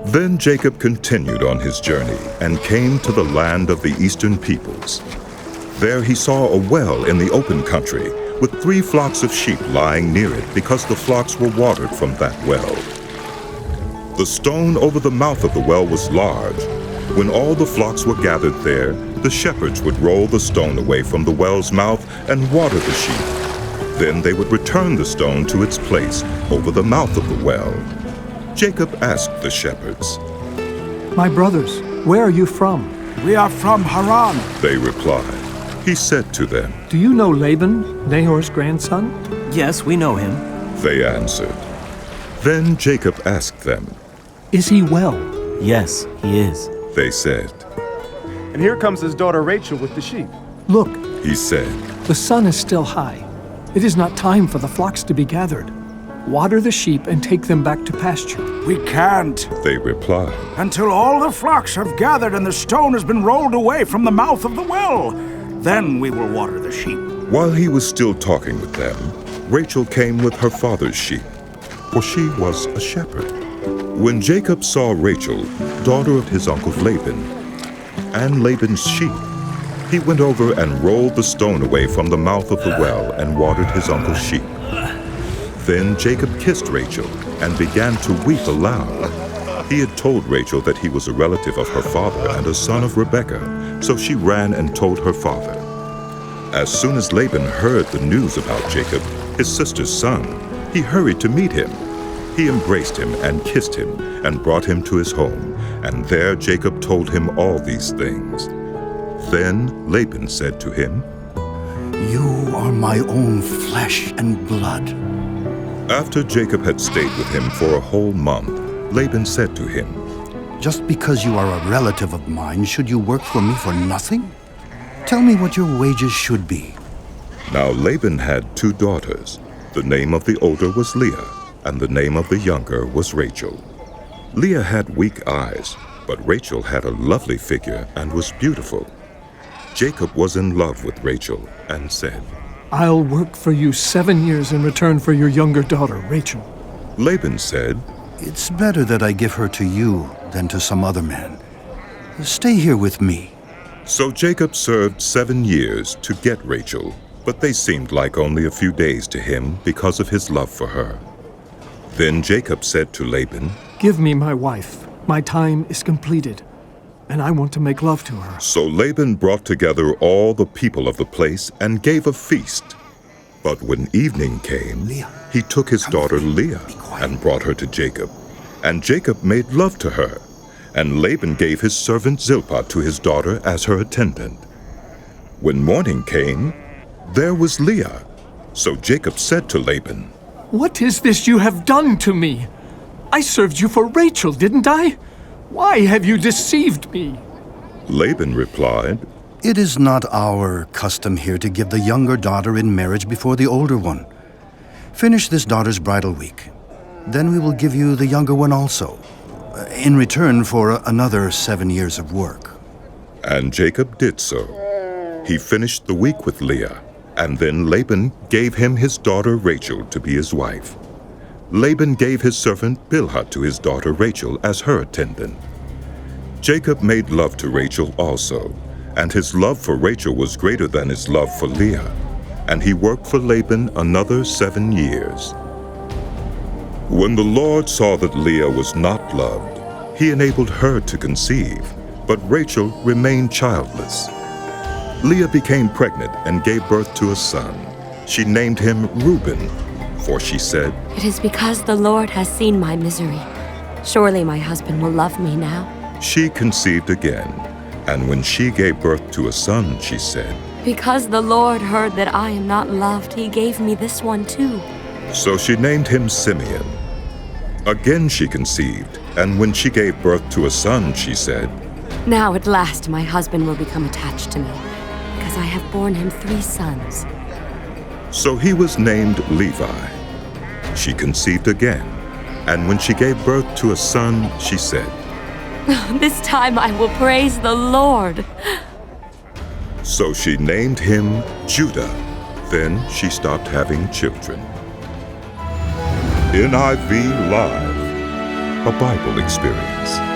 Then Jacob continued on his journey and came to the land of the eastern peoples. There he saw a well in the open country with 3 flocks of sheep lying near it because the flocks were watered from that well. The stone over the mouth of the well was large. When all the flocks were gathered there, the shepherds would roll the stone away from the well's mouth and water the sheep. Then they would return the stone to its place over the mouth of the well. Jacob asked the shepherds, "My brothers, where are you from?" "We are from Harran," they replied. He said to them, "Do you know Laban, Nahor's grandson?" "Yes, we know him." they answered. Then Jacob asked them, "Is he well?" "Yes, he is." they said. And here comes his daughter Rachel with the sheep." "Look, He said, the sun is still high. It is not time for the flocks to be gathered. Water the sheep and take them back to pasture." "We can't, they replied. until all the flocks have gathered and the stone has been rolled away from the mouth of the well. Then we will water the sheep." While he was still talking with them, Rachel came with her father's sheep, for she was a shepherd. When Jacob saw Rachel, daughter of his uncle Laban, and Laban's sheep, he went over and rolled the stone away from the mouth of the well and watered his uncle's sheep. Then Jacob kissed Rachel and began to weep aloud. He had told Rachel that he was a relative of her father and a son of Rebekah, so she ran and told her father. As soon as Laban heard the news about Jacob, his sister's son, he hurried to meet him. He embraced him and kissed him and brought him to his home, and there Jacob told him all these things. Then Laban said to him, "You are my own flesh and blood." After Jacob had stayed with him for a whole month, Laban said to him, "Just because you are a relative of mine, should you work for me for nothing? Tell me what your wages should be." Now Laban had 2 daughters. The name of the older was Leah, and the name of the younger was Rachel. Leah had weak eyes, but Rachel had a lovely figure and was beautiful. Jacob was in love with Rachel and said, "I'll work for you 7 years in return for your younger daughter, Rachel." Laban said, "It's better that I give her to you than to some other man. Stay here with me." So Jacob served 7 years to get Rachel, but they seemed like only a few days to him because of his love for her. Then Jacob said to Laban, "Give me my wife. My time is completed, and I want to make love to her." So Laban brought together all the people of the place and gave a feast. But when evening came, he took his daughter Leah and brought her to Jacob. And Jacob made love to her. And Laban gave his servant Zilpah to his daughter as her attendant. When morning came, there was Leah. So Jacob said to Laban, "What is this you have done to me? I served you for Rachel, didn't I? Why have you deceived me?" Laban replied, "It is not our custom here to give the younger daughter in marriage before the older one. Finish this daughter's bridal week. Then we will give you the younger one also, in return for another 7 years of work." And Jacob did so. He finished the week with Leah, and then Laban gave him his daughter Rachel to be his wife. Laban gave his servant Bilhah to his daughter Rachel as her attendant. Jacob made love to Rachel also, and his love for Rachel was greater than his love for Leah, and he worked for Laban another 7 years. When the Lord saw that Leah was not loved, he enabled her to conceive, but Rachel remained childless. Leah became pregnant and gave birth to a son. She named him Reuben, for she said, "It is because the Lord has seen my misery. Surely my husband will love me now." She conceived again, and when she gave birth to a son, she said, "Because the Lord heard that I am not loved, he gave me this one too." So she named him Simeon. Again she conceived, and when she gave birth to a son, she said, "Now at last my husband will become attached to me, because I have borne him 3 sons." So he was named Levi. She conceived again, and when she gave birth to a son, she said, "This time I will praise the Lord." So she named him Judah. Then she stopped having children. NIV Live. a Bible experience.